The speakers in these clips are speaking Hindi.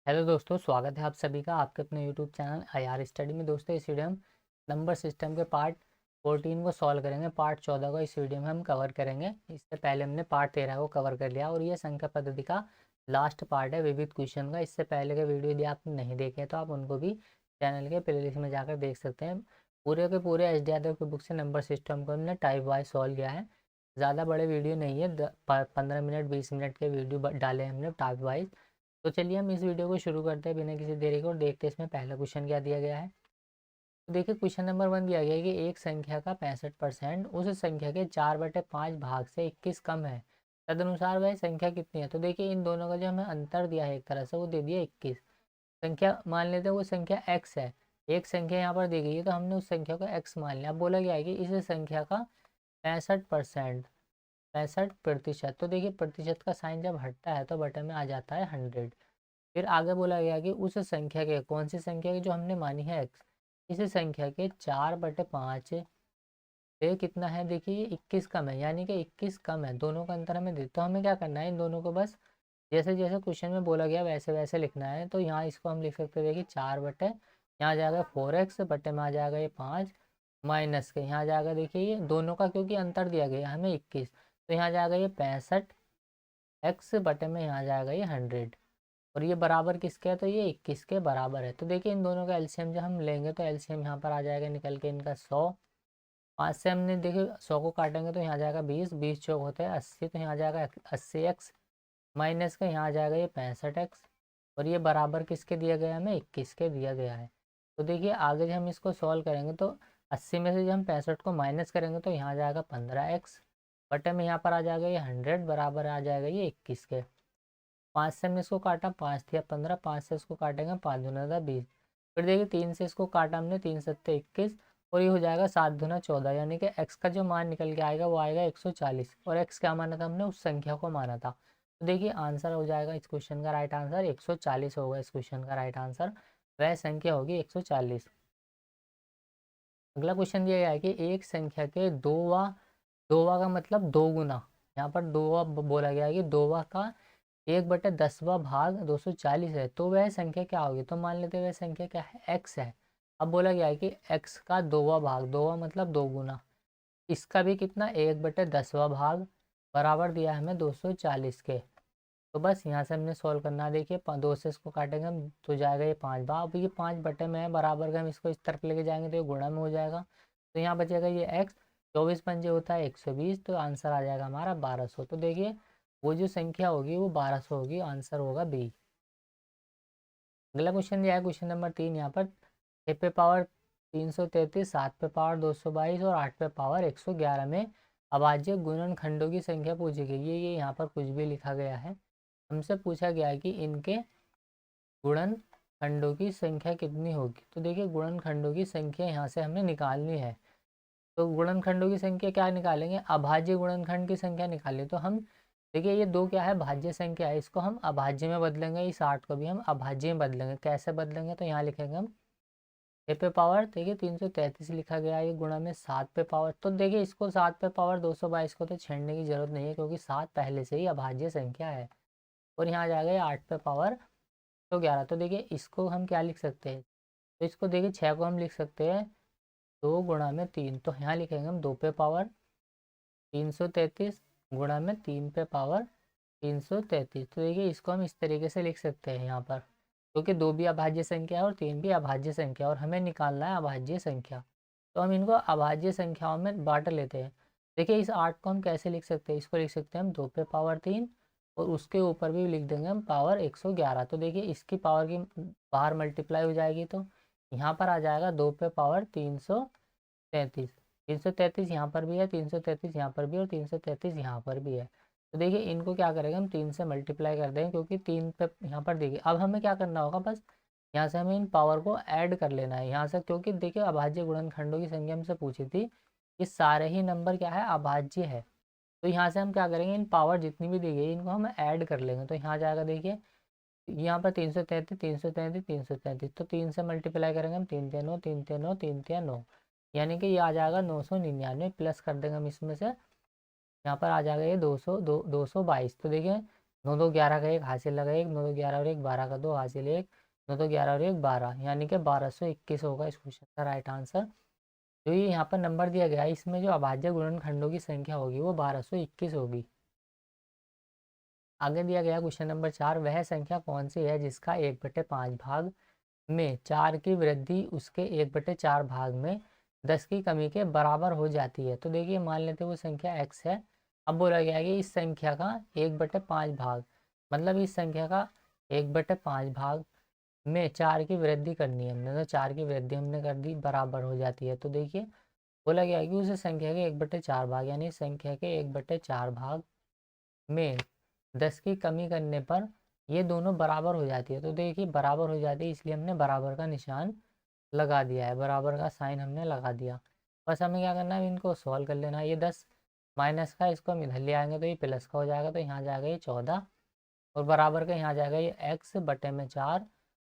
हेलो दोस्तों, स्वागत है आप सभी का आपके अपने यूट्यूब चैनल आईआर स्टडी में। दोस्तों इस वीडियो में हम नंबर सिस्टम के पार्ट 14 को सॉल्व करेंगे। पार्ट 14 को इस वीडियो में हम कवर करेंगे। इससे पहले हमने पार्ट 13 को कवर कर लिया और ये संख्या पद्धति का लास्ट पार्ट है विविध क्वेश्चन का। इससे पहले के वीडियो यदि आपने नहीं देखे तो आप उनको भी चैनल के प्लेलिस्ट में जाकर देख सकते हैं। पूरे के पूरे एच डी यादव की बुक से नंबर सिस्टम को हमने टाइप वाइज सॉल्व किया है। ज़्यादा बड़े वीडियो नहीं है, 15 मिनट 20 मिनट के वीडियो डाले हमने टाइप वाइज। तो चलिए हम इस वीडियो को शुरू करते हैं बिना किसी देरी के और देखते हैं इसमें पहला क्वेश्चन क्या दिया गया है। तो देखिए क्वेश्चन नंबर 1 दिया गया है कि एक संख्या का 65% उस संख्या के 4/5 भाग से 21 कम है, तदनुसार वह संख्या कितनी है। तो देखिए इन दोनों का जो हमें अंतर दिया है एक तरह से वो दे दिया 21। संख्या मान लेते हैं वो संख्या x है, एक संख्या यहाँ पर दी गई है तो हमने उस संख्या को x मान लिया। अब बोला गया है कि इस संख्या का 65%, 65%। तो देखिए प्रतिशत का साइन जब हटता है तो बटन में आ जाता है 100। फिर आगे बोला गया कि उस संख्या के, कौन सी संख्या की जो हमने मानी है x, इस संख्या के 4/5 से कितना है। देखिए ये 21 कम है, यानी कि 21 कम है। दोनों का अंतर हमें दे, तो हमें क्या करना है, इन दोनों को बस जैसे जैसे क्वेश्चन में बोला गया वैसे वैसे लिखना है। तो यहाँ इसको हम लिख सकते हैं, देखिए 4 बटे यहाँ आ जाएगा 4x, बटे में आ जाएगा ये 5, माइनस के यहाँ आ जाएगा देखिए ये दोनों का, क्योंकि अंतर दिया गया हमें 21, तो यहाँ आ जाएगा ये 65x, बटे में यहाँ आ जाएगा ये 100। और ये बराबर किसके है, तो ये 21 के बराबर है। तो देखिए इन दोनों का एलसीएम जब हम लेंगे तो एलसीएम यहाँ पर आ जाएगा निकल के इनका 100। 5 से हमने देखिए 100 को काटेंगे तो यहाँ आ जाएगा 20, 20 चौक होता है 80, तो यहाँ आ जाएगा 80x, माइनस का यहाँ आ जाएगा ये 65x। और ये बराबर किसके दिया गया है, हमें 21 के दिया गया है। तो देखिए आगे जब हम इसको सॉल्व करेंगे तो 80 में से जब हम 65 को माइनस करेंगे तो यहाँ आ जाएगा 15x, बटे में यहाँ पर आ जाएगा ये 100, बराबर आ जाएगा ये 21 के। 5 से हमने इसको काटा, 5 थिया 15, 5 से इसको काटेंगे 5 दूना था 20। फिर देखिए 3 से इसको काटा हमने, 3 सत्ते 21, और ये हो जाएगा 7 दूना 14, यानी कि x का जो मान निकल के आएगा वो आएगा 140। और x क्या माना था हमने, उस संख्या को माना था। तो देखिए आंसर हो जाएगा इस क्वेश्चन का, राइट आंसर 140 होगा। इस क्वेश्चन का राइट आंसर वह संख्या होगी 140। अगला क्वेश्चन दिया गया है कि एक संख्या के दोवा, दोवा का मतलब दो गुना, यहाँ पर दोवा बोला गया है कि दोवा का 1/10वां भाग 240 है, तो वह संख्या क्या होगी। तो मान लेते हैं वह संख्या क्या है, x है। अब बोला गया है कि x का दोवा भाग, दोवा मतलब दो गुना, इसका भी कितना 1/10वां भाग, बराबर दिया है हमें 240 के। तो बस यहाँ से हमने सॉल्व करना है। देखिए 2 से इसको काटेंगे हम तो जाएगा ये 5 बार। अब ये 5 बटे में है, बराबर का हम इसको इस तरफ लेके जाएंगे तो ये गुणा में हो जाएगा। तो यहाँ बचेगा ये x, 24 पंजे होता है 120, तो आंसर आ जाएगा हमारा 1200। तो देखिए वो जो संख्या होगी वो 1200 होगी, आंसर होगा बी। अगला क्वेश्चन दिया है क्वेश्चन नंबर 3, यहाँ पर 6 पे पावर 333, 7 पे पावर 222 और 8 पे पावर 111 में अभाज्य गुणनखंडों की संख्या पूछी गई है। ये यहाँ पर कुछ भी लिखा गया है, हमसे पूछा गया है कि इनके गुणनखंडों की संख्या कितनी होगी। तो देखिए गुणनखंडों की संख्या यहाँ से हमें निकालनी है। तो गुणनखंडों की संख्या क्या निकालेंगे, अभाज्य गुणनखंड की संख्या निकालें। तो हम देखिए ये दो क्या है, भाज्य संख्या है, इसको हम अभाज्य में बदलेंगे, इस 8 को भी हम अभाज्य में बदलेंगे। कैसे बदलेंगे, तो यहाँ लिखेंगे हम 6 पे पावर, देखिए 333 लिखा गया है, ये गुणा में 7 पे पावर। तो देखिए इसको 7 पे पावर 222 को तो छेड़ने की जरूरत नहीं है, क्योंकि 7 पहले से ही अभाज्य संख्या है। और यहाँ आ जाएगा ये 8 पे पावर 111। तो देखिए इसको हम क्या लिख सकते हैं, तो इसको देखिए 6 को हम लिख सकते हैं 2 गुणा में 3, तो यहाँ लिखेंगे हम 2 पे पावर 333 गुणा में 3 पे पावर 333। तो देखिए इसको हम इस तरीके से लिख सकते हैं यहाँ पर, क्योंकि दो भी अभाज्य संख्या है और 3 भी अभाज्य संख्या, और हमें निकालना है अभाज्य संख्या। तो हम इनको अभाज्य संख्याओं में बांट लेते हैं। देखिए इस 8 को हम कैसे लिख सकते हैं, इसको लिख सकते हैं हम 2 पे पावर 3, और उसके ऊपर भी लिख देंगे हम पावर 111। तो देखिए इसकी पावर की बाहर मल्टीप्लाई हो जाएगी, तो यहाँ पर आ जाएगा 2 पे पावर 333, 333 यहाँ पर भी है, 333 यहाँ पर भी, और 333 यहाँ पर भी है। तो देखिए इनको क्या करेंगे हम 3 से मल्टीप्लाई कर देंगे, क्योंकि 3 पे यहाँ पर देखिए अब हमें क्या करना होगा, बस यहाँ से हमें इन पावर को ऐड कर लेना है यहाँ से, क्योंकि देखिए अभाज्य गुणनखंडों की संख्या हमसे पूछी थी, ये सारे ही नंबर क्या है, अभाज्य है। तो यहाँ से हम क्या करेंगे, इन पावर जितनी भी दी गई इनको हम ऐड कर लेंगे। तो यहाँ जाएगा देखिए यहाँ पर 333, 333, 333, तो 3 से मल्टीप्लाई करेंगे हम, 3 3 9, 3 3 9, 3 3 9, यानी कि ये आ जाएगा 999, प्लस कर देंगे हम इसमें से, यहाँ पर आ जाएगा ये 222। तो देखिए 9 2 11 का 1 हासिल लगा 1, 9 2 11 और 1 12 का 2 हासिल 1, 9 2 11 और 1 12, यानी कि 1221 होगा इस क्वेश्चन का राइट आंसर। जो ये यहाँ पर नंबर दिया गया है इसमें जो अभाज्य गुणनखंडों की संख्या होगी वो 1221 होगी। आगे दिया गया क्वेश्चन नंबर 4, वह संख्या कौन सी है जिसका 1/5 भाग में 4 की वृद्धि उसके 1/4 भाग में 10 की कमी के बराबर हो जाती है। तो देखिए मान लेते हैं वो संख्या x है। अब बोला गया है कि इस संख्या का 1/5 भाग, मतलब इस संख्या का 1/5 भाग में 4 की वृद्धि करनी है हमने, तो 4 की वृद्धि हमने कर दी, बराबर हो जाती है। तो देखिए बोला गया है कि उस संख्या के 1/4 भाग, यानी संख्या के 1/4 भाग में 10 की कमी करने पर ये दोनों बराबर हो जाती है। तो देखिए बराबर हो जाती है, इसलिए हमने बराबर का निशान लगा दिया है, बराबर का साइन हमने लगा दिया। बस हमें क्या करना है, इनको सॉल्व कर लेना है। ये 10 माइनस का, इसको हम इधर ले आएंगे तो ये प्लस का हो जाएगा, तो यहाँ जाएगा ये 14, और बराबर का यहाँ जाएगा ये x/4,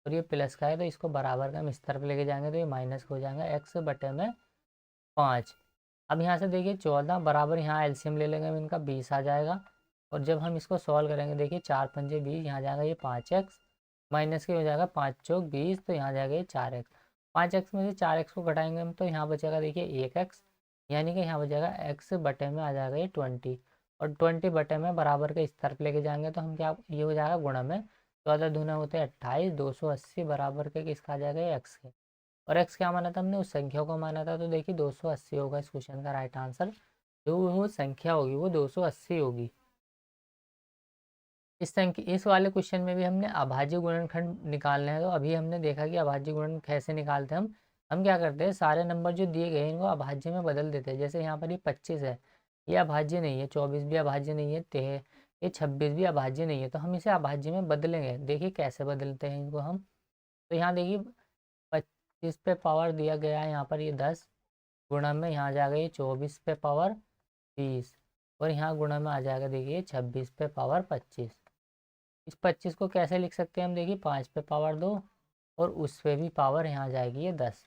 और ये प्लस का है तो इसको बराबर का हम इस तरफ लेके जाएंगे तो ये माइनस का हो जाएगा x/5। अब यहाँ से देखिए 14 बराबर, यहाँ एलसीएम ले लेंगे हम इनका, 20 आ जाएगा। और जब हम इसको सॉल्व करेंगे देखिए 4 पंजे 20, यहाँ जाएगा ये 5x, माइनस के हो जाएगा 5 चौक 20, तो यहाँ जाएगा ये 4x। 5x में से 4x को घटाएंगे हम तो यहाँ बचेगा देखिए 1x, यानी कि यहाँ बचेगा x/में आ जाएगा ये 20, और 20/में बराबर के इस तरफ लेके जाएंगे तो हम क्या, ये हो जाएगा गुणा में, 14 दूना होते हैं 28, 280 बराबर के किसका आ जाएगा ये x के। और x क्या माना था हमने, उस संख्या को माना था, तो देखिए 280 होगा इस क्वेश्चन का राइट आंसर। जो वो संख्या होगी वो 280 होगी। इस वाले क्वेश्चन में भी हमने अभाज्य गुणनखंड निकालना है। तो अभी हमने देखा कि अभाज्य गुणन कैसे निकालते हैं हम क्या करते हैं, सारे नंबर जो दिए गए हैं इनको अभाज्य में बदल देते हैं। जैसे यहाँ पर ये 25 है, ये अभाज्य नहीं है, 24 भी अभाज्य नहीं है, ये 26 भी अभाज्य नहीं है, तो हम इसे अभाज्य में बदलेंगे। देखिए कैसे बदलते हैं इनको हम। तो यहाँ देखिए 25 पे पावर दिया गया है, यहाँ पर ये 10 गुणा में यहाँ जाएगा ये 24 पे पावर 20, और यहाँ गुणा में आ जाएगा देखिए 26 पे पावर 25। इस 25 को कैसे लिख सकते हैं हम, देखिए 5 पे पावर 2, और उस पे भी पावर यहाँ जाएगी ये 10,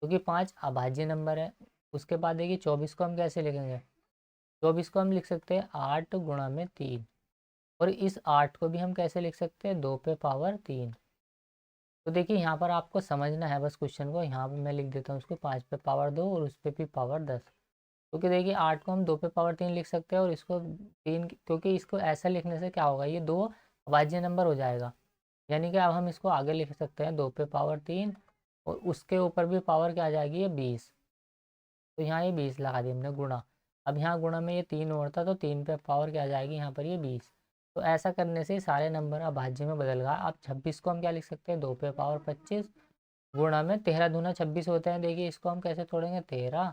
क्योंकि 5 अभाज्य नंबर है। उसके बाद देखिए 24 को हम कैसे लिखेंगे, 24 को हम लिख सकते हैं 8 गुणा में 3, और इस 8 को भी हम कैसे लिख सकते हैं, 2 पे पावर 3। तो देखिए यहाँ पर आपको समझना है बस क्वेश्चन को, यहाँ पर मैं लिख देता हूँ उसको 5 पे पावर 2 और उस पर भी पावर 10, क्योंकि देखिए 8 को हम 2 पे पावर 3 लिख सकते हैं, और इसको 3, क्योंकि इसको ऐसा लिखने से क्या होगा, ये दो अभाज्य नंबर हो जाएगा। यानी कि अब हम इसको आगे लिख सकते हैं 2 पे पावर 3, और उसके ऊपर भी पावर क्या आ जाएगी ये 20, तो यहाँ ये 20 लगा दी हमने गुणा। अब यहाँ गुणा में ये 3 और था, तो 3 पे पावर क्या आ जाएगी यहाँ पर ये 20। तो ऐसा करने से सारे नंबर अभाज्य में बदल गया। अब 26 को हम क्या लिख सकते हैं, 2 पे पावर 25 गुणा में 13 दूना 26 होते हैं। देखिए इसको हम कैसे तोड़ेंगे, 13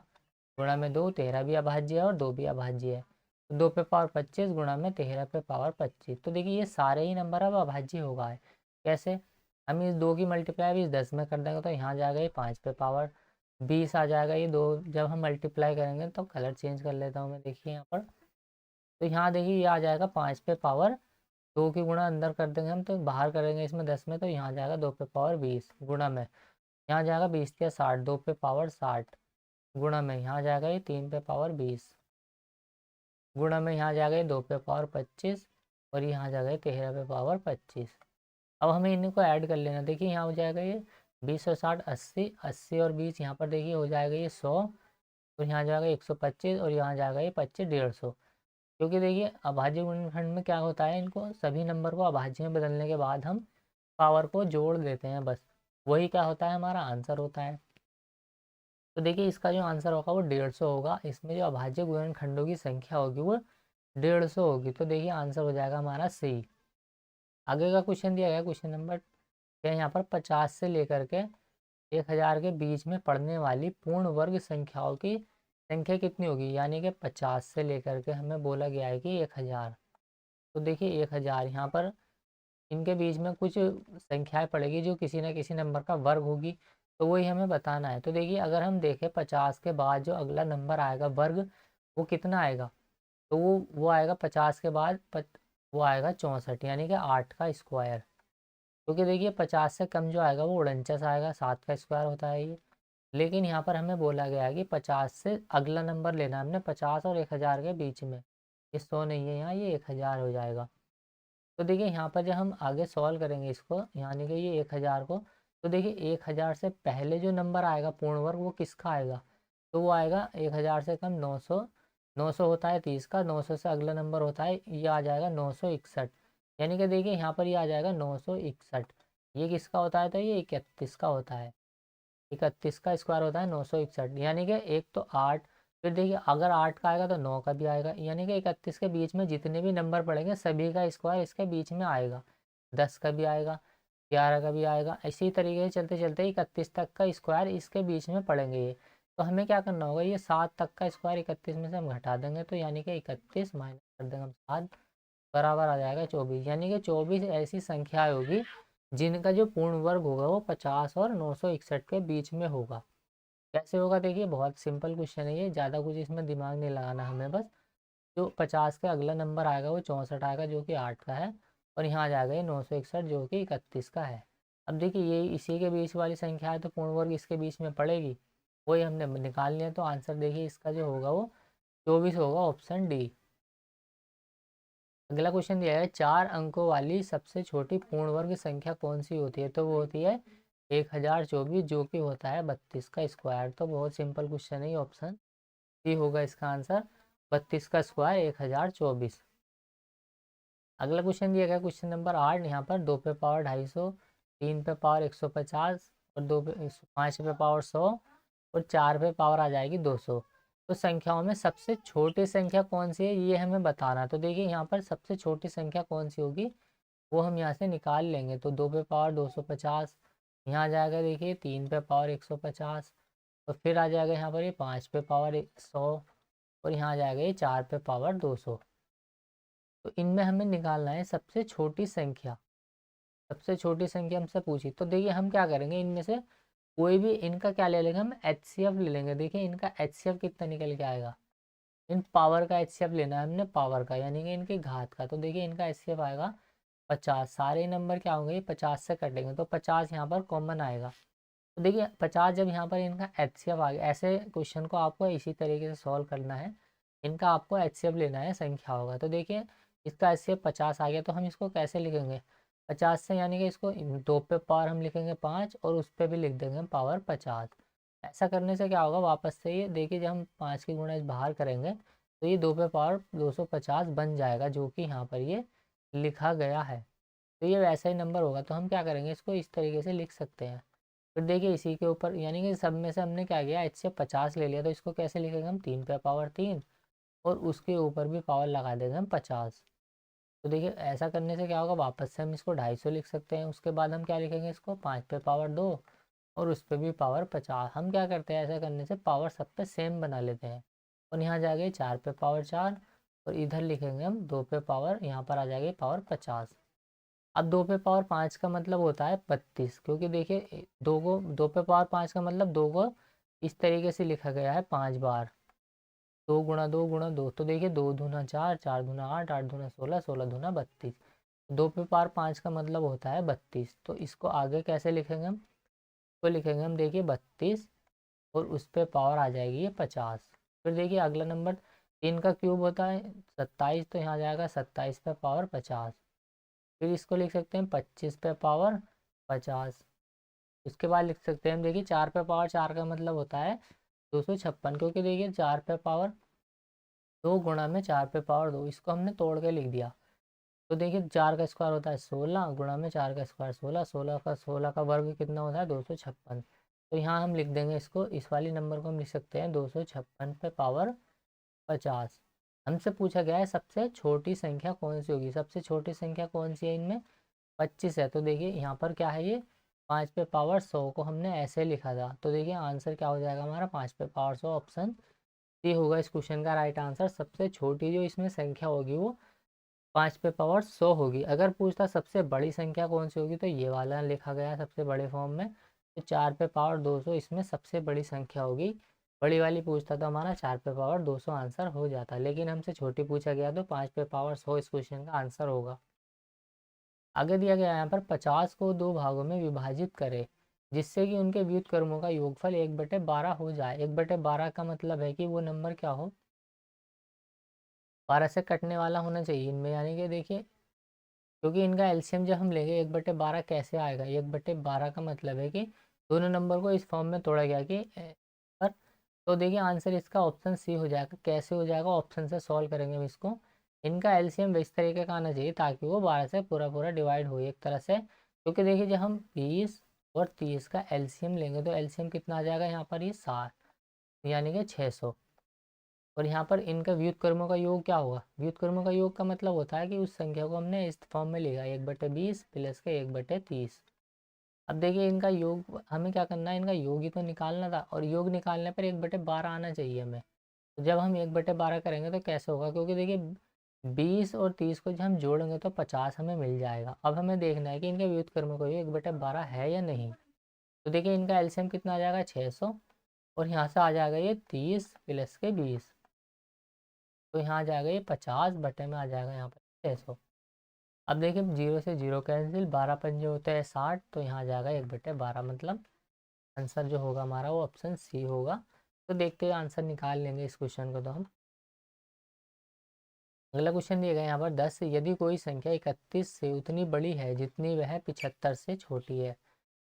गुणा में 2, 13 भी अभाज्य है और 2 भी अभाज्य है, तो 2 पे पावर 25 गुणा में 13 पे पावर 25। तो देखिए ये सारे ही नंबर अब अभाज्य होगा है। कैसे, हम इस 2 की मल्टीप्लाई भी इस 10 में कर देंगे तो यहाँ जाएगा ये 5 पे पावर 20 आ जाएगा। ये 2 जब हम मल्टीप्लाई करेंगे तो कलर चेंज कर लेता हूँ मैं, देखिए यहाँ पर, तो यहाँ देखिए ये आ जाएगा 5 पे पावर 2 की गुणा अंदर कर देंगे हम, तो बाहर करेंगे इसमें 10 में, तो यहाँ जाएगा 2 पे पावर 20 गुणा में, यहाँ जाएगा 20 के 60, 2 पे पावर 60 गुणा में, यहाँ जाएगा ये 3 पे पावर 20 गुणा में, यहाँ जाएगा ये 2 पे पावर 25, और यहाँ जाएगा ये 13 पे पावर 25। अब हमें इनको ऐड कर लेना। देखिए यहाँ हो जाएगा ये 20 और 60 80, 80 और 20 यहाँ पर देखिए हो जाएगा ये 100, और यहाँ जाएगा 125, और यहाँ जाएगा ये 25 150। क्योंकि देखिए अभाज्य गुणनखंड में क्या होता है, इनको सभी नंबर को अभाज्य में बदलने के बाद हम पावर को जोड़ देते हैं, बस वही क्या होता है, हमारा आंसर होता है। तो देखिए इसका जो आंसर होगा वो 150 होगा। इसमें जो अभाज्य गुणनखंडों की संख्या होगी वो 150 होगी। तो देखिए आंसर हो जाएगा हमारा सी। आगे का क्वेश्चन दिया गया क्वेश्चन नंबर क्या, यहाँ पर 50 से लेकर के 1000 के बीच में पढ़ने वाली पूर्ण वर्ग संख्याओं की संख्या कितनी होगी, यानी कि 50 से लेकर के हमें बोला गया है कि 1000। तो देखिए 1000 यहाँ पर इनके बीच में कुछ संख्याएं पड़ेगी जो किसी न किसी नंबर का वर्ग होगी, तो वही हमें बताना है। तो देखिए अगर हम देखें 50 के बाद जो अगला नंबर आएगा वर्ग, वो कितना आएगा, तो वो आएगा 50 के बाद वो आएगा 64, यानी कि 8 का स्क्वायर। क्योंकि देखिए 50 से कम जो आएगा वो 49 आएगा, 7 का स्क्वायर होता है ये। लेकिन यहाँ पर हमें बोला गया है कि 50 से अगला नंबर लेना है हमने, 50 और 1000 के बीच में, ये 100 नहीं है यहाँ, ये 1000 हो जाएगा। तो देखिए यहाँ पर जब हम आगे सॉल्व करेंगे इसको, यानी कि ये 1000 को, तो देखिए 1000 से पहले जो नंबर आएगा पूर्ण वर्ग वो किसका आएगा, तो वो आएगा 1000 से कम 900। 900 होता है 30 का, 900 से अगला नंबर होता है, ये आ जाएगा 961। यानी कि देखिए यहाँ पर ये आ जाएगा 961। ये किसका होता है, तो ये 31 का होता है। 31 का स्क्वायर होता है 961, यानी कि एक तो 8, फिर देखिए अगर 8 का आएगा तो 9 का भी आएगा, यानी कि 31 के बीच में जितने भी नंबर पड़ेंगे सभी का स्क्वायर इसके बीच में आएगा। 10 का भी आएगा, 11 का भी आएगा, इसी तरीके से चलते चलते 31 तक का स्क्वायर इसके बीच में पड़ेंगे ये। तो हमें क्या करना होगा, ये 7 तक का स्क्वायर 31 में से हम घटा देंगे, तो यानी कि 31 माइनस कर देंगे हम 7, बराबर आ जाएगा 24। यानी कि 24 ऐसी संख्याएं होगी जिनका जो पूर्ण वर्ग होगा वो 50 और 961 के बीच में होगा। कैसे होगा, देखिए बहुत सिंपल क्वेश्चन है ये, ज़्यादा कुछ इसमें दिमाग नहीं लगाना हमें, बस जो 50 के अगला नंबर आएगा वो 64 आएगा जो कि 8 का है, और यहाँ आ जाएगा ये 961 जो कि 31 का है। अब देखिए ये इसी के बीच वाली संख्या है तो पूर्ण वर्ग इसके बीच में पड़ेगी, वही हमने निकाल लिया। तो आंसर देखिए इसका जो होगा वो 24 होगा, ऑप्शन डी। अगला क्वेश्चन दिया है 4 अंकों वाली सबसे छोटी पूर्ण वर्ग संख्या कौन सी होती है, तो वो होती है 1024 जो कि होता है 32 का स्क्वायर। तो बहुत सिंपल क्वेश्चन है ये, ऑप्शन सी होगा इसका आंसर, 32 का स्क्वायर 1024। अगला क्वेश्चन दिया गया क्वेश्चन नंबर 8, यहाँ पर 2 पे पावर 250, 3 पे पावर 150 और 2 पे 5 पे पावर 100 और 4 पे पावर आ जाएगी 200। तो संख्याओं में सबसे छोटी संख्या कौन सी है ये हमें बताना। तो देखिए यहाँ पर सबसे छोटी संख्या कौन सी होगी वो हम यहाँ से निकाल लेंगे। तो 2 पे पावर 250, यहाँ आ जाएगा देखिए 3 पे पावर 150, और फिर आ जाएगा यहाँ पर ये 5 पे पावर 100, और यहाँ आ जाएगा ये 4 पे पावर 200। तो इनमें हमें निकालना है सबसे छोटी संख्या। सबसे छोटी संख्या हमसे पूछी, तो देखिए हम क्या करेंगे, इनमें से कोई भी इनका क्या ले लेंगे, हम HCF ले लेंगे। देखिए इनका HCF कितना निकल के आएगा, इन पावर का HCF लेना है हमने, पावर का यानी कि इनकी घात का। तो देखिए इनका HCF आएगा 50। सारे नंबर क्या होंगे, ये 50 से कटेंगे तो 50 यहाँ पर कॉमन आएगा। तो देखिए 50 जब यहाँ पर इनका HCF आ गया, ऐसे क्वेश्चन को आपको इसी तरीके से सॉल्व करना है। इनका आपको HCF लेना है संख्या होगा। तो देखिए इसका HCF 50 आ गया, तो हम इसको कैसे लिखेंगे, 50 से यानी कि इसको 2 पे पावर हम लिखेंगे 5 और उस पर भी लिख देंगे हम पावर 50। ऐसा करने से क्या होगा, वापस से ये देखिए जब हम 5 की गुणा बाहर करेंगे तो ये 2 पे पावर 250 बन जाएगा जो कि यहाँ पर ये लिखा गया है। तो ये वैसा ही नंबर होगा, तो हम क्या करेंगे, इसको इस तरीके से लिख सकते हैं। फिर देखिए इसी के ऊपर यानी कि सब में से हमने क्या किया, HCF 50 ले लिया, तो इसको कैसे लिखेंगे हम, 3 पे पावर 3 और उसके ऊपर भी पावर लगा देंगे हम 50। तो देखिए ऐसा करने से क्या होगा, वापस से हम इसको 250 लिख सकते हैं। उसके बाद हम क्या लिखेंगे, इसको 5 पे पावर 2 और उस पर भी पावर 50। हम क्या करते हैं, ऐसा करने से पावर सब पे सेम बना लेते हैं। और यहाँ जाएगी 4 पे पावर 4 और इधर लिखेंगे हम 2 पे पावर, यहाँ पर आ जाएगी पावर 50। अब 2 पे पावर 5 का मतलब होता है 32, क्योंकि देखिए 2 पे पावर 5 का मतलब 2 को इस तरीके से लिखा गया है 5 बार, 2 गुणा 2 गुणा 2। तो देखिए 2 दूना 4, 4 दूना 8, 8 दूना 16, 16 दूना 32। 2 पे पावर 5 का मतलब होता है 32। तो इसको आगे कैसे लिखेंगे हम, तो लिखेंगे हम देखिए 32 और उस पे पावर आ जाएगी ये 50। फिर देखिए अगला नंबर 3 का क्यूब होता है 27, तो यहाँ जाएगा 27 पे पावर 50। फिर इसको लिख सकते हैं 25 पे पावर 50। उसके बाद लिख सकते हैं हम देखिए 4 पे पावर 4 का मतलब होता है 256, क्योंकि देखिए 4 पे पावर 2 गुणा में 4 पे पावर 2, इसको हमने तोड़ के लिख दिया। तो देखिए 4 का स्क्वायर होता है 16 गुणा में 4 का स्क्वायर 16, 16 का वर्ग कितना होता है 256। तो यहाँ हम लिख देंगे इसको, इस वाली नंबर को हम लिख सकते हैं 256 पे पावर 50। हमसे पूछा गया है सबसे छोटी संख्या कौन सी होगी, सबसे छोटी संख्या कौन सी है इनमें, 25 है। तो देखिए यहाँ पर क्या है, ये 5 पे पावर 100 को हमने ऐसे लिखा था। तो देखिए आंसर क्या हो जाएगा हमारा 5 पे पावर 100, ऑप्शन सी होगा इस क्वेश्चन का राइट आंसर। सबसे छोटी जो इसमें संख्या होगी वो 5 पे पावर 100 होगी। अगर पूछता सबसे बड़ी संख्या कौन सी होगी तो ये वाला लिखा गया सबसे बड़े फॉर्म में, तो 4 पे पावर 200 इसमें सबसे बड़ी संख्या होगी। बड़ी वाली पूछता तो हमारा 4 पे पावर 200 आंसर हो जाता, लेकिन हमसे छोटी पूछा गया तो 5 पे पावर 100 इस क्वेश्चन का आंसर होगा। आगे दिया गया यहाँ पर 50 को 2 भागों में विभाजित करें जिससे कि उनके व्युत्क्रमों का योगफल 1/12 हो जाए। 1/12 का मतलब है कि वो नंबर क्या हो, 12 से कटने वाला होना चाहिए इनमें, यानी कि देखिए क्योंकि इनका एलसीएम जब हम लेंगे 1/12 कैसे आएगा, 1/12 का मतलब है कि दोनों नंबर को इस फॉर्म में तोड़ा गया कि पर। तो देखिए आंसर इसका ऑप्शन सी हो जाएगा। कैसे हो जाएगा, ऑप्शन से सॉल्व करेंगे हम इसको। इनका एलसीएम इस तरीके का आना चाहिए ताकि वो 12 से पूरा पूरा डिवाइड हो एक तरह से। क्योंकि देखिए जब हम 20 और 30 का एलसीएम लेंगे तो एलसीएम कितना आ जाएगा यहाँ पर, ये 7 यानी कि 600। और यहाँ पर इनका व्युत्क्रमों का योग क्या होगा, व्युत्क्रमों का योग का मतलब होता है कि उस संख्या को हमने इस फॉर्म में लिखा 1/20 प्लस के 1/30। अब देखिए इनका योग हमें क्या करना है, इनका योग ही तो निकालना था और योग निकालने पर 1/12 आना चाहिए हमें। तो जब हम 1/12 करेंगे तो कैसे होगा, क्योंकि देखिए 20 और 30 को जब हम जोड़ेंगे तो 50 हमें मिल जाएगा। अब हमें देखना है कि इनके व्युत्क्रम को योग 1/12 है या नहीं। तो देखिए इनका एलसीएम कितना आ जाएगा, 600। और यहाँ से आ जाएगा ये 30 प्लस के 20। तो यहाँ आ जाएगा ये 50 बटे में आ जाएगा यहाँ पर 600। अब देखिए 0 से 0 कैंसिल, 12 पंजे होते हैं 60, तो यहाँ आ जाएगा 1/12। मतलब आंसर जो होगा हमारा वो ऑप्शन सी होगा। तो देखते हैं आंसर निकाल लेंगे इस क्वेश्चन को। तो हम अगला क्वेश्चन दिया गया यहाँ पर 10, यदि कोई संख्या 31 से उतनी बड़ी है जितनी वह 75 से छोटी है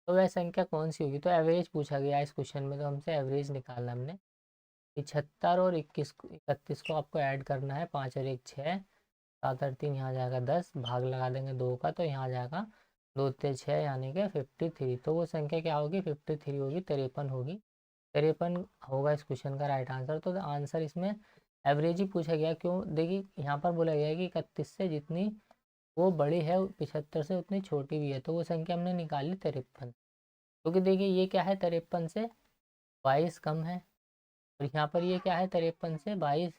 तो वह संख्या कौन सी होगी। तो एवरेज पूछा गया इस क्वेश्चन में, तो हमसे एवरेज निकालना हमने। 75 और 31 को आपको ऐड करना है, 5 और 1 6, 7 और 3 यहाँ जाएगा 10, भाग लगा देंगे 2 का तो यहाँ जाएगा 2 ते 6 यानी कि 53। तो वो संख्या क्या होगी, 53 होगी, 53 होगी। 53 होगा इस क्वेश्चन का राइट आंसर। तो आंसर इसमें एवरेज ही पूछा गया। क्यों, देखिए यहाँ पर बोला गया है कि 31 से जितनी वो बड़ी है 75 से उतनी छोटी भी है, तो वो संख्या हमने निकाली 53। क्योंकि देखिए ये क्या है, 53 से 22 कम है। और यहाँ पर ये क्या है, 53 से 22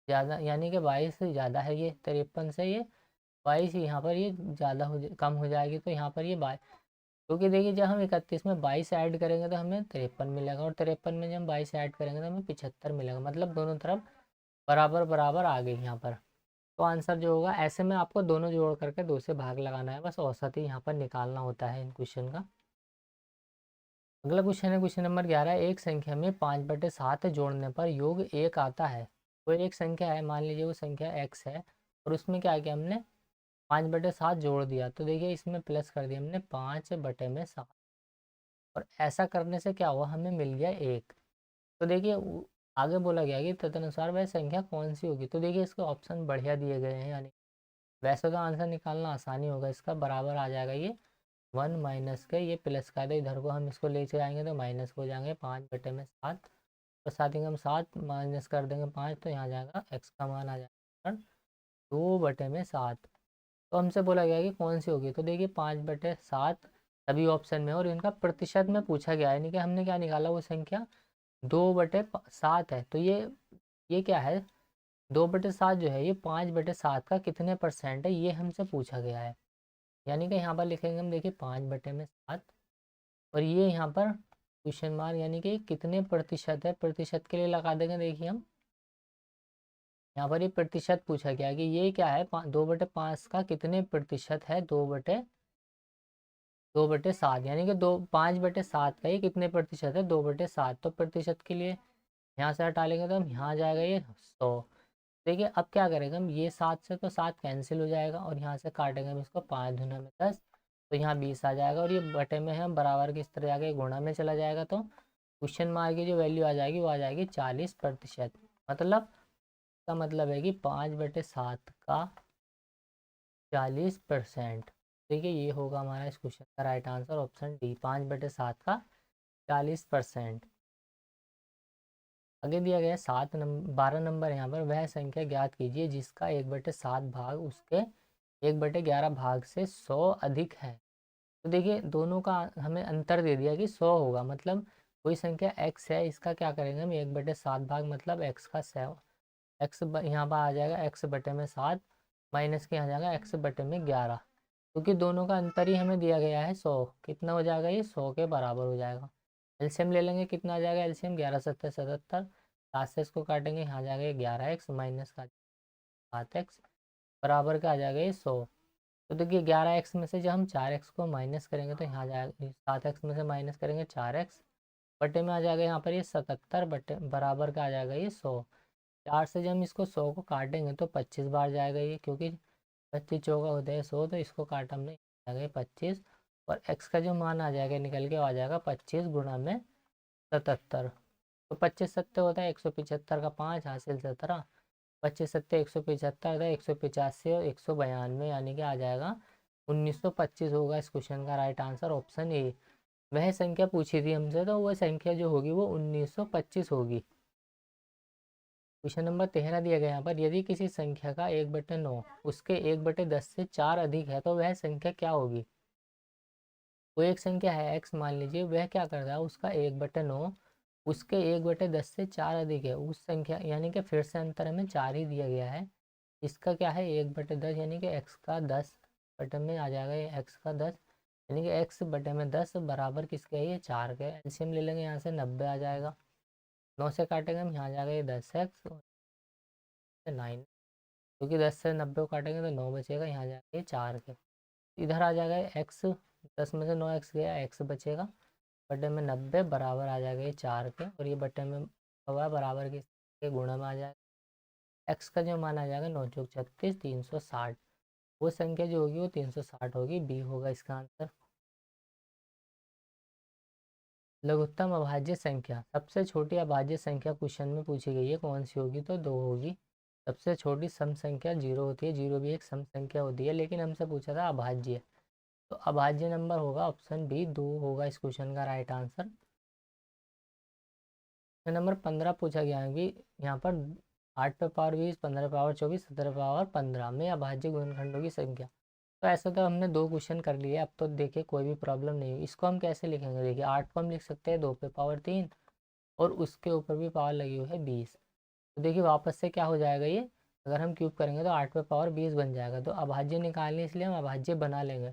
ज़्यादा, यानी कि 22 से ज़्यादा है। ये 53 से ये 22 यहाँ पर ये ज़्यादा कम हो जाएगी। तो यहाँ पर ये 22, क्योंकि देखिए जब हम 31 में 22 ऐड करेंगे तो हमें 53 मिलेगा, और 53 में जब हम 22 ऐड करेंगे तो हमें 75 मिलेगा। मतलब दोनों तरफ बराबर बराबर आ गई यहाँ पर। तो आंसर जो होगा, ऐसे में आपको दोनों जोड़ करके 2 से भाग लगाना है, बस औसत ही यहाँ पर निकालना होता है इन क्वेश्चन का। अगला क्वेश्चन है क्वेश्चन नंबर 11, एक संख्या में 5/7 जोड़ने पर योग 1 आता है। तो एक संख्या है, मान लीजिए वो संख्या x है, और उसमें क्या किया हमने, 5/7 जोड़ दिया। तो देखिए इसमें प्लस कर दिया हमने 5/7, और ऐसा करने से क्या हुआ, हमें मिल गया 1। तो देखिए आगे बोला गया कि तदनुसार वह संख्या कौन सी होगी। तो देखिए इसके ऑप्शन बढ़िया दिए गए हैं, यानी वैसे तो आंसर निकालना आसानी होगा इसका। बराबर आ जाएगा ये 1 माइनस के, ये प्लस का है इधर को हम इसको ले जाएंगे तो माइनस हो जाएंगे 5/7। तो साथ ही हम 7 माइनस कर देंगे 5, तो यहाँ जाएगा एक्स का मान आ जाएगा 2/7। तो हमसे बोला गया कि कौन सी होगी। तो देखिए 5/7 सभी ऑप्शन में, और इनका प्रतिशत में पूछा गया है, यानी कि हमने क्या निकाला, वो संख्या 2/7 है। तो ये क्या है, 2/7 जो है ये 5/7 का कितने परसेंट है, ये हमसे पूछा गया है। यानी कि यहाँ पर लिखेंगे हम, देखिए 5/7, और ये यहाँ पर क्वेश्चन मार्क, यानी कि कितने प्रतिशत है, प्रतिशत के लिए लगा देंगे। देखिए हम यहाँ पर ये प्रतिशत पूछा गया कि ये क्या है, 2/5 का कितने प्रतिशत है, 2/7, यानी कि 5/7 का ये कितने प्रतिशत है, 2/7। तो प्रतिशत के लिए यहाँ से हटा लेंगे तो हम यहाँ जाएगा ये 100। देखिए अब क्या करेंगे हम, ये 7 से तो 7 कैंसिल हो जाएगा, और यहाँ से काटेंगे हम इसको, 5 दूना में 10, तो यहाँ 20 आ जाएगा। और ये बटे में है, हम बराबर की इस तरह जाके गुणा में चला जाएगा, तो क्वेश्चन मार्क की जो वैल्यू आ जाएगी वो आ जाएगी 40%। मतलब का मतलब है कि 5/7 का 40%। देखिए ये होगा हमारा इस क्वेश्चन का राइट आंसर, ऑप्शन डी, 5/7 का 40%। आगे दिया गया 12 नंबर, यहाँ पर वह संख्या ज्ञात कीजिए जिसका 1/7 भाग उसके 1/11 भाग से 100 अधिक है। तो देखिए दोनों का हमें अंतर दे दिया कि 100 होगा। मतलब कोई संख्या x है, इसका क्या करेंगे हम, 1/7 भाग, मतलब x का 7, एक्स यहाँ पर आ जाएगा x/7, माइनस के यहाँ जाएगा x/11। क्योंकि दोनों का अंतर ही हमें दिया गया है 100, कितना हो जाएगा, ये 100 के बराबर हो जाएगा। एलसीएम ले लेंगे, कितना आ जाएगा एलसीएम, 11×7=77, 7 से इसको काटेंगे, यहाँ जाएगा 11x माइनस का 7x बराबर का आ जाएगा ये 100। तो देखिए 11x में से जब हम 4x को माइनस करेंगे तो यहाँ जाएगा, 7x में से माइनस करेंगे 4x, बटे में आ जाएगा यहाँ पर ये 77, बटे बराबर का आ जाएगा ये 100। 4 से जब हम इसको 100 को काटेंगे तो 25 बार जाएगा ये, क्योंकि 25 चौका होता है 100, तो इसको काटा हमने, आ गए 25। और x का जो मान आ जाएगा निकल के आ जाएगा 25 गुणा में 77। तो 25 सत्ते होता है 175 का 5 हासिल 17। 25 सत्ते 175 था, 185 और 192, यानी कि आ जाएगा 1925 होगा इस क्वेश्चन का राइट आंसर ऑप्शन ए। वह संख्या पूछी थी हमसे, तो वह संख्या जो होगी वो 1925 होगी। क्वेश्चन नंबर 13 दिया गया यहाँ पर, यदि किसी संख्या का 1/9 उसके 1/10 से 4 अधिक है तो वह संख्या क्या होगी। कोई एक संख्या है x मान लीजिए, वह क्या कर रहा है, उसका 1/9 उसके 1/10 से 4 अधिक है, उस संख्या यानी कि फिर से अंतर हमें 4 ही दिया गया है। इसका क्या है 1/10 यानी कि x का 10 बटे में आ जाएगा ये x का 10, यानी कि x बटे में 10 बराबर किसके है, ये 4 के। एलसीएम ले लेंगे यहाँ से 90 आ जाएगा। 9 से काटेंगे हम, यहाँ जाएगा ये 10x और 9, क्योंकि 10 से 90 को काटेंगे तो 9 बचेगा, यहाँ जाएगा ये 4 के। इधर आ जाएगा x, 10 में से 9x गया, x बचेगा बटे में 90 बराबर आ जाएगा ये 4 के, और ये बटे में हुआ बराबर के गुणा में आ जाएगा। x का जो मान आ जाएगा 9 चौक 36, 360। वो संख्या जो होगी वो 360 होगी, बी होगा इसका आंसर। लघुत्तम अभाज्य संख्या, सबसे छोटी अभाज्य संख्या क्वेश्चन में पूछी गई है, कौन सी होगी, तो 2 होगी। सबसे छोटी सम संख्या 0 होती है, 0 भी एक सम संख्या होती है, लेकिन हमसे पूछा था अभाज्य, तो अभाज्य नंबर होगा ऑप्शन बी, 2 होगा इस क्वेश्चन का राइट आंसर। नंबर 15 पूछा गया है कि यहाँ पर 8 पे पावर 20, 15 पावर 24, 17 पावर 15 में अभाज्य गुणनखंडों की संख्या। तो ऐसा तो हमने 2 क्वेश्चन कर लिए, अब तो देखिए कोई भी प्रॉब्लम नहीं हुई। इसको हम कैसे लिखेंगे, देखिए 8 को हम लिख सकते हैं 2 पे पावर 3, और उसके ऊपर भी पावर लगी हुई है 20। तो देखिए वापस से क्या हो जाएगा ये, अगर हम क्यूब करेंगे तो 8 पे पावर 20 बन जाएगा। तो अभाज्य निकालने इसलिए हम अभाज्य बना लेंगे।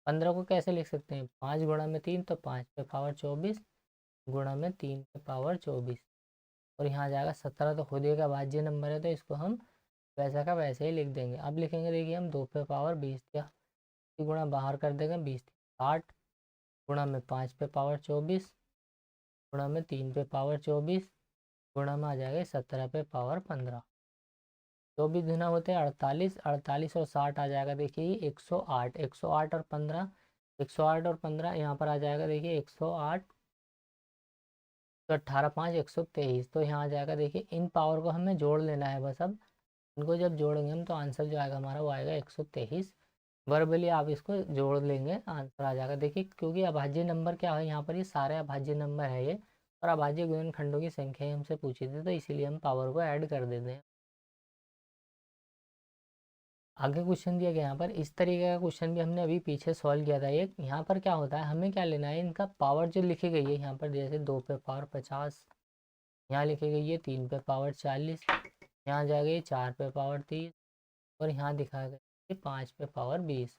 15 को कैसे लिख सकते हैं, 5 गुणा में 3, तो 5 पे पावर 24 गुणा में 3 पे पावर 24, और यहाँ आ जाएगा 17। तो खुद एक अभाज्य नंबर है, तो इसको हम वैसा का वैसे ही लिख देंगे। अब लिखेंगे देखिए हम 2 पे पावर 20 दिया, गुणा बाहर कर देंगे, 20 60 गुणा में 5 पे पावर 24 गुणा में 3 पे पावर 24 गुणा में आ जाएगा 17 पे पावर 15। 24 गुना होते हैं 48, 48 और 60 आ जाएगा देखिए 108, 108 और 15, 108 और 15 यहाँ पर आ जाएगा देखिए 108, तो 18 5 123। तो यहाँ आ जाएगा देखिए, इन पावर को हमें जोड़ लेना है बस। अब इनको जब जोड़ेंगे हम तो आंसर जो आएगा हमारा वो आएगा 123। वर्बली आप इसको जोड़ लेंगे, आंसर आ जाएगा। देखिए क्योंकि अभाज्य नंबर क्या है यहाँ पर, ये सारे अभाज्य नंबर है ये, और अभाज्य गुणनखंडों की संख्या ही हमसे पूछी थी, तो इसीलिए हम पावर को ऐड कर देते हैं। आगे क्वेश्चन दिया गया यहाँ पर, इस तरीके का क्वेश्चन भी हमने अभी पीछे सॉल्व किया था एक। यहाँ पर क्या होता है, हमें क्या लेना है, इनका पावर जो लिखी गई है यहाँ पर, जैसे 2 पे पावर 50 यहाँ लिखी गई है, 3 पे पावर 40 यहाँ जाएगा, ये 4 पे पावर 30, और यहाँ दिखाया गया है 5 पे पावर 20।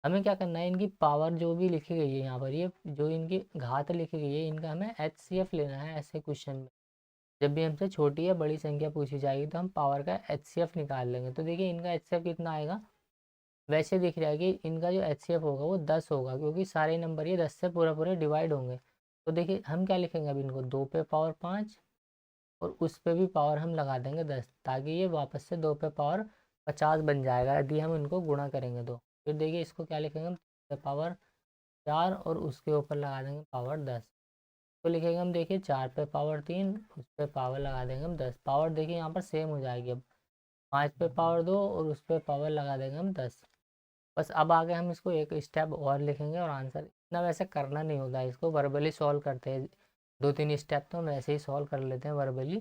हमें क्या करना है, इनकी पावर जो भी लिखी गई है यहाँ पर, ये जो इनकी घात लिखी गई है, इनका हमें HCF लेना है ऐसे क्वेश्चन में। जब भी हमसे छोटी या बड़ी संख्या पूछी जाएगी तो हम पावर का HCF निकाल लेंगे। तो देखिए इनका HCF कितना आएगा, वैसे दिख रहा है कि इनका जो HCF होगा वो 10 होगा, क्योंकि सारे नंबर ये 10 से पूरा पूरे डिवाइड होंगे। तो देखिए हम क्या लिखेंगे, अब इनको 2 पे पावर 5 और उस पे भी पावर हम लगा देंगे 10, ताकि ये वापस से 2 पे पावर 50 बन जाएगा यदि हम इनको गुणा करेंगे तो। फिर देखिए इसको क्या लिखेंगे हम, पावर 4 और उसके ऊपर लगा देंगे पावर 10। तो लिखेंगे हम देखिए 4 पे पावर 3, उस पर पावर लगा देंगे हम 10। पावर देखिए यहाँ पर सेम हो जाएगी, अब 5 पे पावर 2 और उस पर पावर लगा देंगे हम 10। बस अब आगे हम इसको एक स्टेप और लिखेंगे, और आंसर इतना वैसे करना नहीं होता है, इसको वर्बली सॉल्व करते हैं। 2-3 स्टेप तो हम ऐसे ही सॉल्व कर लेते हैं वर्बली।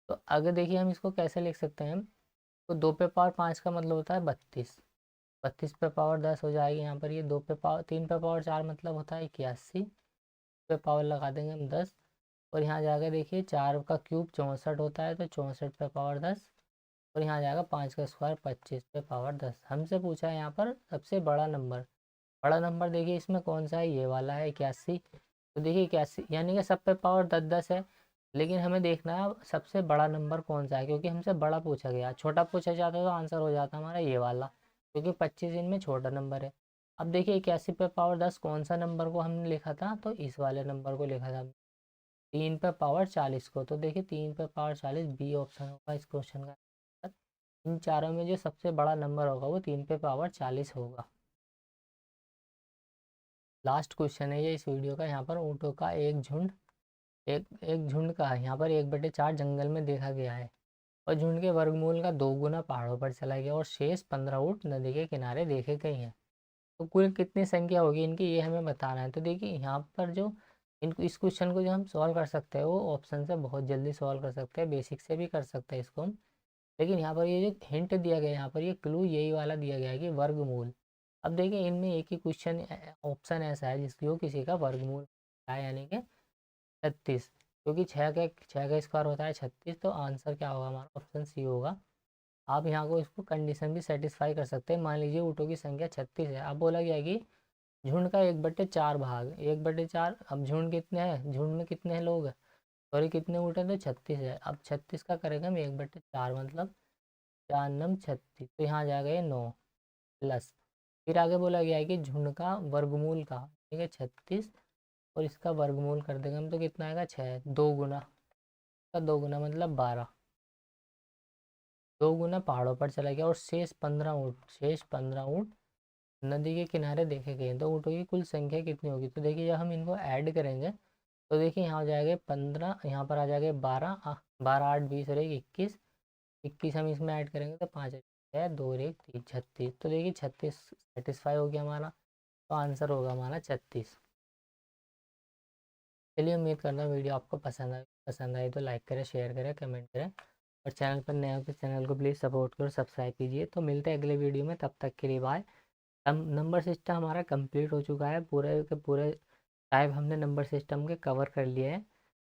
तो आगे देखिए हम इसको कैसे लिख सकते हैं हम, तो 2 पे पावर 5 का मतलब होता है 32, 32 पे पावर 10 हो जाएगी यहाँ पर, ये 2 पे पावर 3 पे पावर 4 मतलब होता है 81 पे पावर लगा देंगे हम 10, और यहाँ जाकर देखिए 4 का क्यूब 64 होता है, तो 64 पे पावर 10, और यहाँ जाएगा 5 का स्क्वायर 25 पे पावर 10। हमसे पूछा है यहाँ पर सबसे बड़ा नंबर। बड़ा नंबर देखिए इसमें कौन सा है, ये वाला है 81। तो देखिए 81 यानी कि सब पे पावर 10-10 है, लेकिन हमें देखना है सबसे बड़ा नंबर कौन सा है, क्योंकि हमसे बड़ा पूछा गया। छोटा पूछा जाता तो आंसर हो जाता हमारा ये वाला, क्योंकि 25 इनमें छोटा नंबर है। अब देखिए 81 पे पावर 10 कौन सा नंबर को हमने लिखा था, तो इस वाले नंबर को लिखा था 3 पे पावर 40 को। तो देखिए 3 पे पावर 40 बी ऑप्शन होगा इस क्वेश्चन का। इन चारों में जो सबसे बड़ा नंबर होगा वो 3 पे पावर 40 होगा। लास्ट क्वेश्चन है ये इस वीडियो का। यहाँ पर ऊँटों का एक झुंड, एक एक झुंड का यहाँ पर 1/4 जंगल में देखा गया है और झुंड के वर्गमूल का 2 गुना पहाड़ों पर चला गया और शेष 15 ऊँट नदी के किनारे देखे गए हैं। तो कुल कितनी संख्या होगी इनकी, ये हमें बताना है। तो देखिए यहाँ पर जो इनको इस क्वेश्चन को जो हम सॉल्व कर सकते हैं वो ऑप्शन से बहुत जल्दी सॉल्व कर सकते हैं, बेसिक से भी कर सकते हैं इसको हम। लेकिन यहाँ पर ये जो हिंट दिया गया है, यहाँ पर ये क्लू यही वाला दिया गया है कि वर्गमूल। अब देखिए इनमें एक ही क्वेश्चन ऑप्शन ऐसा है जिसकी वो किसी का वर्गमूल है, यानी कि 36, क्योंकि 6 का स्क्वायर होता है 36। तो आंसर क्या होगा हमारा, ऑप्शन सी होगा। आप यहाँ को इसको कंडीशन भी सेटिस्फाई कर सकते हैं। मान लीजिए ऊँटों की संख्या 36 है। अब बोला गया है कि झुंड का 1/4 भाग, 1/4। अब झुंड कितने हैं, झुंड में कितने हैं लोग, सॉरी कितने ऊँट हैं, तो 36 है। अब 36 का करेंगे हम 1/4, मतलब 4 नम 36, तो यहाँ आ जाएगा ये 9 प्लस। फिर आगे बोला गया है कि झुंड का वर्गमूल का, ठीक है 36, और इसका वर्गमूल कर देंगे हम तो कितना आएगा 6, 2 गुना का 2 गुना मतलब 12, 2 गुना पहाड़ों पर चला गया और शेष 15 ऊँट नदी के किनारे देखे गए। तो ऊँटों की कुल संख्या कितनी होगी, तो देखिए जब हम इनको ऐड करेंगे तो देखिए यहाँ हो जाएगा 15, यहाँ पर आ जाएगा 12, 12 8 20 और 1 21, 21 हम इसमें ऐड करेंगे तो 5 है 2 और 1 3, 36। तो देखिए 36 सेटिस्फाई हो गया हमारा, तो आंसर होगा हमारा 36। चलिए उम्मीद करता हूँ वीडियो आपको पसंद आई तो लाइक करें, शेयर करें, कमेंट करें, और चैनल पर नए हो तो चैनल को प्लीज़ सपोर्ट करो, सब्सक्राइब कीजिए। तो मिलते हैं अगले वीडियो में, तब तक के लिए बाय। नंबर सिस्टम हमारा कंप्लीट हो चुका है, पूरे के पूरे टाइप हमने नंबर सिस्टम के कवर कर लिए हैं।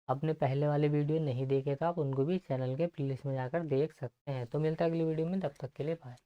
आपने पहले वाले वीडियो नहीं देखे तो आप उनको भी चैनल के प्लेलिस्ट में जाकर देख सकते हैं। तो मिलता है अगली वीडियो में, तब तक के लिए बाय।